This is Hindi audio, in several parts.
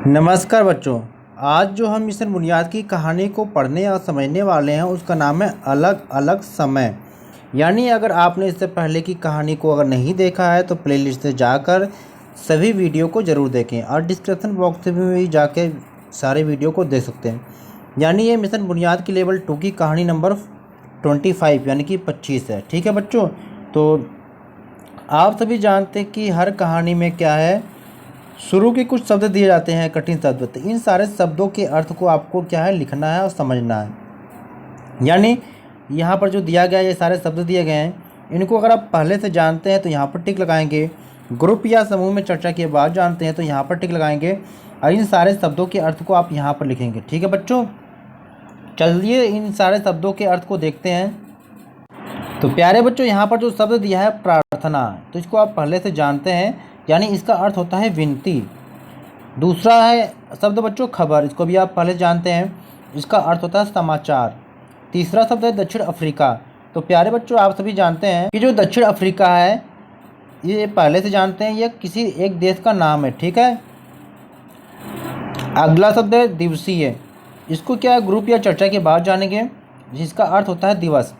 नमस्कार बच्चों। आज जो हम मिशन बुनियाद की कहानी को पढ़ने और समझने वाले हैं उसका नाम है अलग अलग समय। यानी अगर आपने इससे पहले की कहानी को अगर नहीं देखा है तो प्लेलिस्ट से जाकर सभी वीडियो को ज़रूर देखें और डिस्क्रिप्शन बॉक्स में भी जाके सारे वीडियो को देख सकते हैं। यानी ये मिशन बुनियाद की लेवल 2 की कहानी नंबर 25 यानी कि 25 है। ठीक है बच्चों, तो आप सभी जानते हैं कि हर कहानी में क्या है, शुरू के कुछ शब्द दिए जाते हैं, कठिन शब्द। तो इन सारे शब्दों के अर्थ को आपको क्या है, लिखना है और समझना है। यानी यहाँ पर जो दिया गया है, ये सारे शब्द दिए गए हैं, इनको अगर आप पहले से जानते हैं तो यहाँ पर टिक लगाएंगे। ग्रुप या समूह में चर्चा के बाद जानते हैं तो यहाँ पर टिक लगाएंगे और इन सारे शब्दों के अर्थ को आप यहाँ पर लिखेंगे। ठीक है बच्चों, चलिए इन सारे शब्दों के अर्थ को देखते हैं। तो प्यारे बच्चों, यहाँ पर जो शब्द दिया है प्रार्थना, तो इसको आप पहले से जानते हैं, यानी इसका अर्थ होता है विनती। दूसरा है शब्द बच्चों खबर, इसको भी आप पहले जानते हैं, इसका अर्थ होता है समाचार। तीसरा शब्द है दक्षिण अफ्रीका। तो प्यारे बच्चों, आप सभी जानते हैं कि जो दक्षिण अफ्रीका है, ये पहले से जानते हैं, ये किसी एक देश का नाम है। ठीक है। अगला शब्द है दिवसीय, इसको क्या ग्रुप या चर्चा के बाद जानेंगे, जिसका अर्थ होता है दिवस।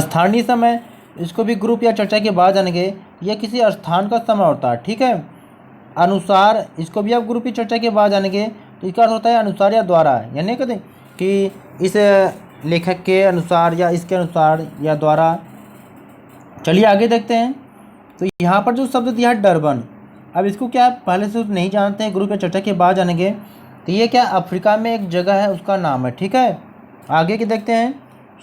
स्थानीय समय, इसको भी ग्रुप या चर्चा के बाद जानेंगे, यह किसी स्थान का समय होता है। ठीक है। अनुसार, इसको भी आप ग्रुप या चर्चा के बाद जानेंगे, तो इसका अर्थ होता है अनुसार या द्वारा। यानी कहते हैं कि इस लेखक के अनुसार या इसके अनुसार या द्वारा। चलिए आगे देखते हैं। तो यहाँ पर जो शब्द दिया है डरबन, अब इसको क्या आप पहले से नहीं जानते हैं, ग्रुप या चर्चा के बाद जानेंगे। तो ये क्या अफ्रीका में एक जगह है, उसका नाम है। ठीक है। आगे के देखते हैं।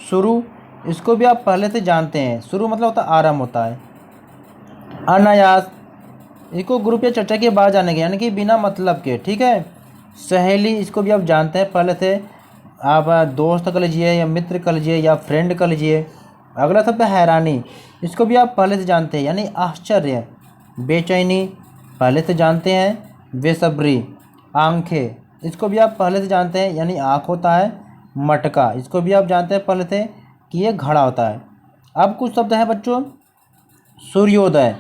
शुरू, इसको भी आप पहले से जानते हैं, शुरू मतलब होता है आरंभ होता है। अनायास, इसको ग्रुप या चर्चा के बाद जानेंगे, यानी कि बिना मतलब के। ठीक है। सहेली, इसको भी आप जानते हैं पहले से, आप दोस्त कह लीजिए या मित्र कह लीजिए या फ्रेंड कह लीजिए। अगला शब्द हैरानी, इसको भी आप पहले से जानते हैं, यानी आश्चर्य। बेचैनी, पहले से जानते हैं, बेसब्री। आंखें, इसको भी आप पहले से जानते हैं, यानी आँख होता है। मटका, इसको भी आप जानते हैं पहले से कि ये घड़ा होता है। अब कुछ शब्द है बच्चों, सूर्योदय,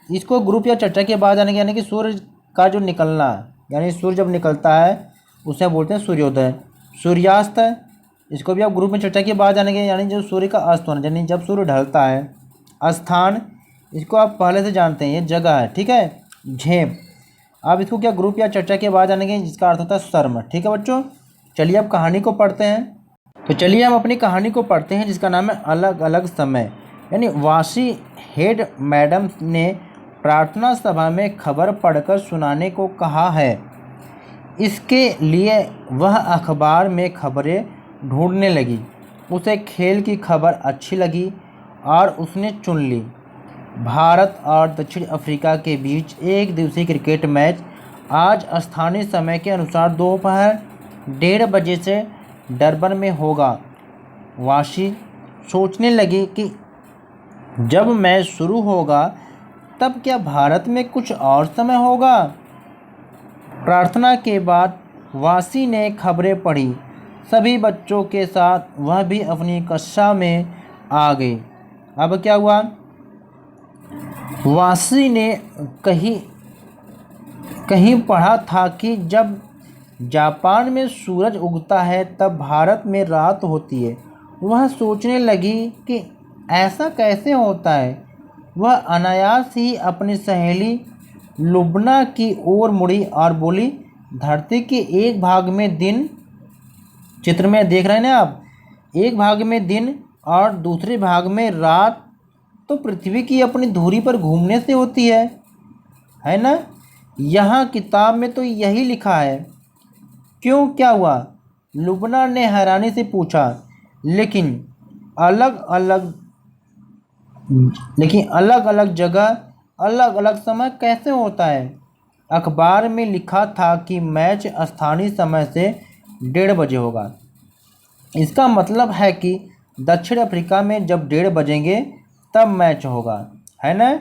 इसको ग्रुप या चर्चा के बाद आने के, यानी कि सूर्य का जो निकलना, यानी सूर्य जब निकलता है उसे बोलते हैं सूर्योदय। सूर्यास्त, इसको भी आप ग्रुप में चर्चा के बाद जानेंगे, यानी जो सूर्य का अस्त होना, यानी जब सूर्य ढलता है। स्थान, इसको आप पहले से जानते हैं, ये जगह है। ठीक है। झेप, आप इसको क्या ग्रुप या चर्चा के बाद जानेंगे, जिसका अर्थ होता है शर्म। ठीक है बच्चों, चलिए अब कहानी को पढ़ते हैं। तो चलिए हम अपनी कहानी को पढ़ते हैं, जिसका नाम है अलग अलग समय। यानी वासी हेड मैडम ने प्रार्थना सभा में खबर पढ़कर सुनाने को कहा है। इसके लिए वह अखबार में खबरें ढूंढने लगी। उसे खेल की खबर अच्छी लगी और उसने चुन ली। भारत और दक्षिण अफ्रीका के बीच एक दिवसीय क्रिकेट मैच आज स्थानीय समय के अनुसार दोपहर 1:30 बजे से डरबन में होगा। वाशी सोचने लगी कि जब मैच शुरू होगा तब क्या भारत में कुछ और समय होगा। प्रार्थना के बाद वासी ने खबरें पढ़ी। सभी बच्चों के साथ वह भी अपनी कक्षा में आ गई। अब क्या हुआ, वासी ने कहीं पढ़ा था कि जब जापान में सूरज उगता है तब भारत में रात होती है। वह सोचने लगी कि ऐसा कैसे होता है। वह अनायास ही अपनी सहेली लुबना की ओर मुड़ी और बोली, धरती के एक भाग में दिन, चित्र में देख रहे हैं ना आप, एक भाग में दिन और दूसरे भाग में रात तो पृथ्वी की अपनी धुरी पर घूमने से होती है ना। यहाँ किताब में तो यही लिखा है। क्यों, क्या हुआ, लुबना ने हैरानी से पूछा। लेकिन अलग अलग जगह अलग अलग समय कैसे होता है। अखबार में लिखा था कि मैच स्थानीय समय से 1:30 बजे होगा। इसका मतलब है कि दक्षिण अफ्रीका में जब 1:30 बजेंगे तब मैच होगा, है ना।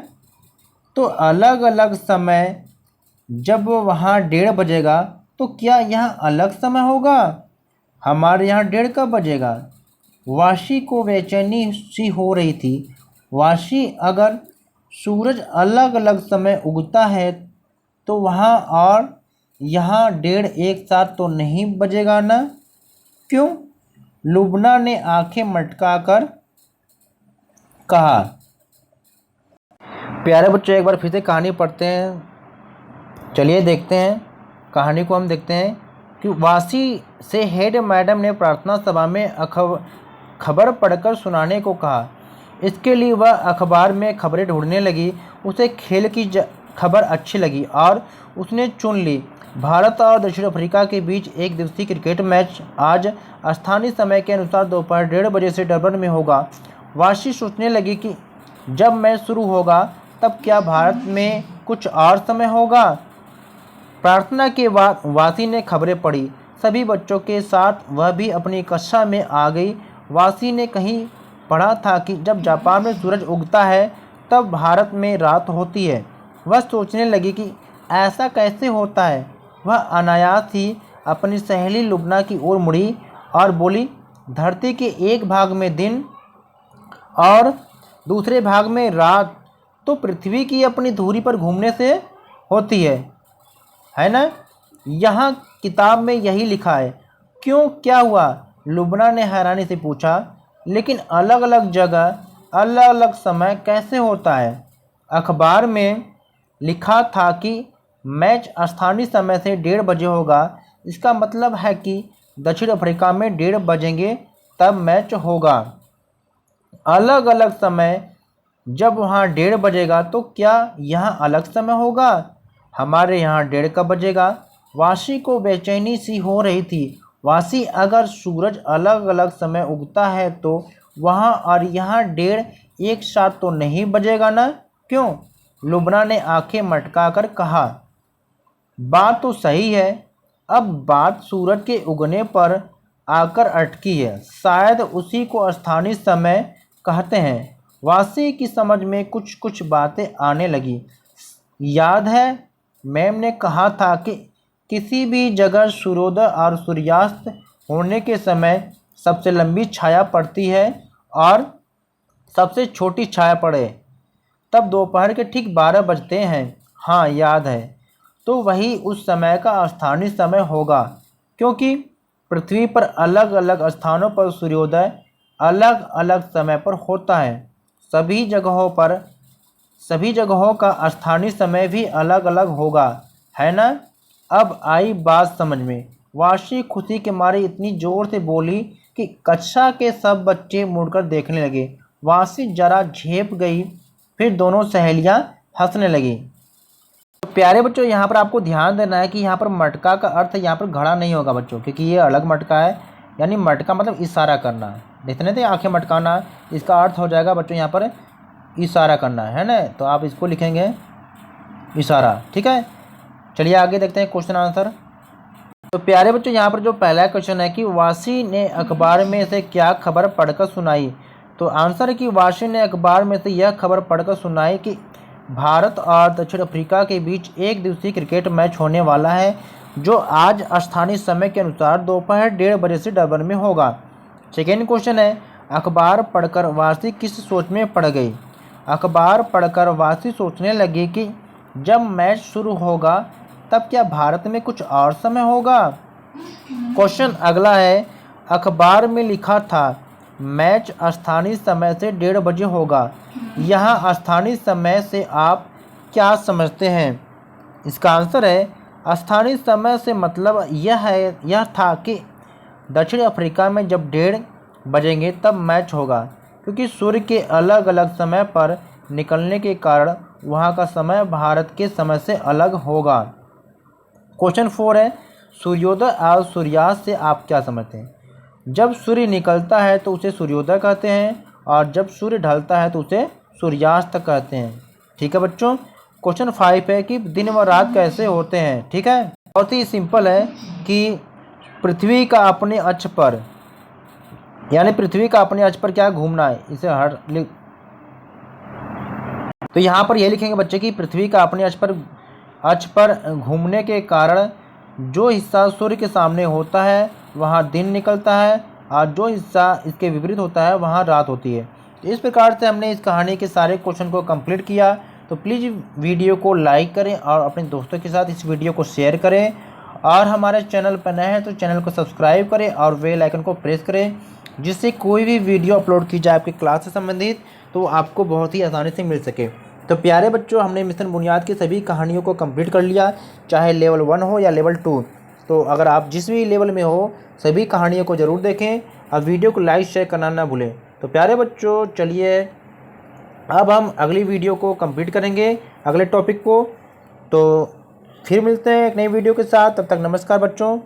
तो अलग अलग समय, जब वहाँ 1:30 बजेगा तो क्या यहाँ अलग समय होगा, हमारे यहाँ 1:30 कब बजेगा। वाशी को बेचैनी सी हो रही थी। वाशी, अगर सूरज अलग अलग समय उगता है तो वहाँ और यहाँ 1:30 एक साथ तो नहीं बजेगा ना? क्यों? लुबना ने आंखें मटकाकर कहा। प्यारे बच्चों, एक बार फिर से कहानी पढ़ते हैं। चलिए देखते हैं कहानी को। हम देखते हैं कि वासी से हेड मैडम ने प्रार्थना सभा में खबर पढ़कर सुनाने को कहा। इसके लिए वह अखबार में खबरें ढूंढने लगी। उसे खेल की खबर अच्छी लगी और उसने चुन ली। भारत और दक्षिण अफ्रीका के बीच एक दिवसीय क्रिकेट मैच आज स्थानीय समय के अनुसार दोपहर 1:30 बजे से डरबन में होगा। वासी सोचने लगी कि जब मैच शुरू होगा तब क्या भारत में कुछ और समय होगा। प्रार्थना के बाद वासी ने खबरें पढ़ी। सभी बच्चों के साथ वह भी अपनी कक्षा में आ गई। वासी ने कहीं पढ़ा था कि जब जापान में सूरज उगता है तब भारत में रात होती है। वह सोचने लगी कि ऐसा कैसे होता है। वह अनायास ही अपनी सहेली लुबना की ओर मुड़ी और बोली, धरती के एक भाग में दिन और दूसरे भाग में रात तो पृथ्वी की अपनी धुरी पर घूमने से होती है ना? यहाँ किताब में यही लिखा है। क्यों, क्या हुआ? लुबना ने हैरानी से पूछा। लेकिन अलग अलग जगह अलग अलग समय कैसे होता है? अखबार में लिखा था कि मैच स्थानीय समय से 1:30 बजे होगा। इसका मतलब है कि दक्षिण अफ्रीका में 1:30 बजेंगे तब मैच होगा। अलग अलग समय, जब वहाँ 1:30 बजेगा तो क्या यहाँ अलग समय होगा? हमारे यहाँ 1:30 कब बजेगा? वासी को बेचैनी सी हो रही थी। वासी, अगर सूरज अलग अलग समय उगता है तो वहाँ और यहाँ 1:30 एक साथ तो नहीं बजेगा ना? क्यों? लुबना ने आंखें मटकाकर कहा। बात तो सही है। अब बात सूरज के उगने पर आकर अटकी है। शायद उसी को स्थानीय समय कहते हैं। वासी की समझ में कुछ कुछ बातें आने लगी। याद है, मैम ने कहा था कि किसी भी जगह सूर्योदय और सूर्यास्त होने के समय सबसे लंबी छाया पड़ती है और सबसे छोटी छाया पड़े तब दोपहर के ठीक 12 बजते हैं। हाँ, याद है। तो वही उस समय का स्थानीय समय होगा, क्योंकि पृथ्वी पर अलग अलग स्थानों पर सूर्योदय अलग अलग समय पर होता है। सभी जगहों का स्थानीय समय भी अलग अलग होगा, है ना? अब आई बात समझ में। वाशी खुशी के मारे इतनी जोर से बोली कि कक्षा के सब बच्चे मुड़कर देखने लगे। वाशी जरा झेप गई, फिर दोनों सहेलियां हंसने लगी। तो प्यारे बच्चों, यहाँ पर आपको ध्यान देना है कि यहाँ पर मटका का अर्थ यहाँ पर घड़ा नहीं होगा बच्चों, क्योंकि ये अलग मटका है। यानी मटका मतलब इशारा करना, देखते थे आंखें मटकाना, इसका अर्थ हो जाएगा बच्चों यहाँ पर इशारा करना, है ना? तो आप इसको लिखेंगे इशारा, ठीक है। चलिए आगे देखते हैं क्वेश्चन आंसर। तो प्यारे बच्चों, यहाँ पर जो पहला क्वेश्चन है कि वासी ने अखबार में से क्या खबर पढ़कर सुनाई। तो आंसर है कि वासी ने अखबार में से यह खबर पढ़कर सुनाई कि भारत और दक्षिण अफ्रीका के बीच एक दिवसीय क्रिकेट मैच होने वाला है, जो आज स्थानीय समय के अनुसार दोपहर 1:30 बजे से डरबन में होगा। सेकेंड क्वेश्चन है, अखबार पढ़कर वासी किस सोच में पड़ गई। अखबार पढ़कर वासी सोचने लगी कि जब मैच शुरू होगा तब क्या भारत में कुछ और समय होगा। क्वेश्चन अगला है, अखबार में लिखा था मैच स्थानीय समय से 1:30 बजे होगा। यहाँ स्थानीय समय से आप क्या समझते हैं? इसका आंसर है स्थानीय समय से मतलब यह था कि दक्षिण अफ्रीका में जब 1:30 बजेंगे तब मैच होगा, क्योंकि सूर्य के अलग अलग समय पर निकलने के कारण वहाँ का समय भारत के समय से अलग होगा। क्वेश्चन 4 है, सूर्योदय और सूर्यास्त से आप क्या समझते हैं। जब सूर्य निकलता है तो उसे सूर्योदय कहते हैं और जब सूर्य ढलता है तो उसे सूर्यास्त कहते हैं। ठीक है बच्चों। क्वेश्चन 5 है कि दिन व रात कैसे होते हैं। ठीक है, बहुत ही सिंपल है कि पृथ्वी का अपने अक्ष पर, यानी पृथ्वी का अपने अक्ष पर क्या घूमना है, इसे तो यहाँ पर ये लिखेंगे बच्चे कि पृथ्वी का अपने अक्ष पर घूमने के कारण जो हिस्सा सूर्य के सामने होता है वहाँ दिन निकलता है और जो हिस्सा इसके विपरीत होता है वहाँ रात होती है। इस प्रकार से हमने इस कहानी के सारे क्वेश्चन को कंप्लीट किया। तो प्लीज़ वीडियो को लाइक करें और अपने दोस्तों के साथ इस वीडियो को शेयर करें और हमारे चैनल पर नए हैं तो चैनल को सब्सक्राइब करें और बेल आइकन को प्रेस करें, जिससे कोई भी वीडियो अपलोड की जाए आपकी क्लास से संबंधित तो आपको बहुत ही आसानी से मिल सके। तो प्यारे बच्चों, हमने मिशन बुनियाद की सभी कहानियों को कंप्लीट कर लिया, चाहे लेवल 1 हो या लेवल 2। तो अगर आप जिस भी लेवल में हो सभी कहानियों को ज़रूर देखें और वीडियो को लाइक शेयर करना ना भूलें। तो प्यारे बच्चों, चलिए अब हम अगली वीडियो को कंप्लीट करेंगे, अगले टॉपिक को। तो फिर मिलते हैं एक नई वीडियो के साथ, तब तक नमस्कार बच्चों।